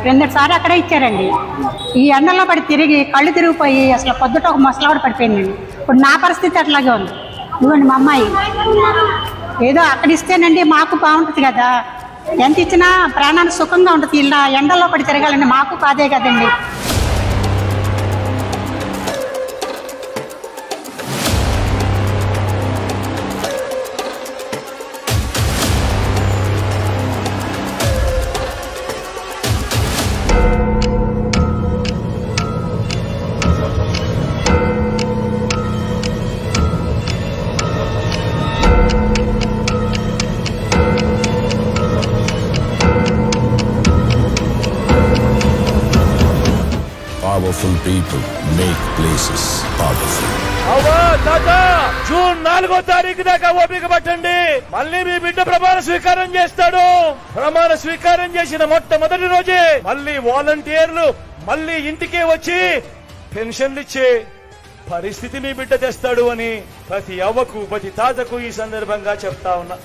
క్రిందటిసారి అక్కడే ఇచ్చారండి. ఈ ఎండల్లో పడి తిరిగి కళ్ళు తిరిగిపోయి అసలు పొద్దుట ఒక ముసలావిడ పడిపోయిందండి. ఇప్పుడు నా పరిస్థితి అట్లాగే ఉంది. ఇదిగోండి మా అమ్మాయి. ఏదో అక్కడ ఇస్తేనండి మాకు బాగుంటుంది కదా, ఎంత ఇచ్చినా ప్రాణానికి సుఖంగా ఉంటుంది. ఇలా ఎండల్లో పడి తిరగాలండి మాకు కాదే కదండి. Powerful people make places powerful. June 4వ తారీఖు దాకా ఓపిక పట్టండి. మళ్ళీ మీ బిడ్డ ప్రమాణ స్వీకారం చేస్తాడు. ప్రమాణ స్వీకారం చేసిన మొట్టమొదటి రోజే మళ్ళీ వాలంటీర్లు మళ్ళీ ఇంటికే వచ్చి పెన్షన్లు ఇచ్చే పరిస్థితి మీ బిడ్డ తెస్తాడు అని ప్రతి అవ్వకు ప్రతి తాతకు ఈ సందర్భంగా చెప్తా ఉన్నా.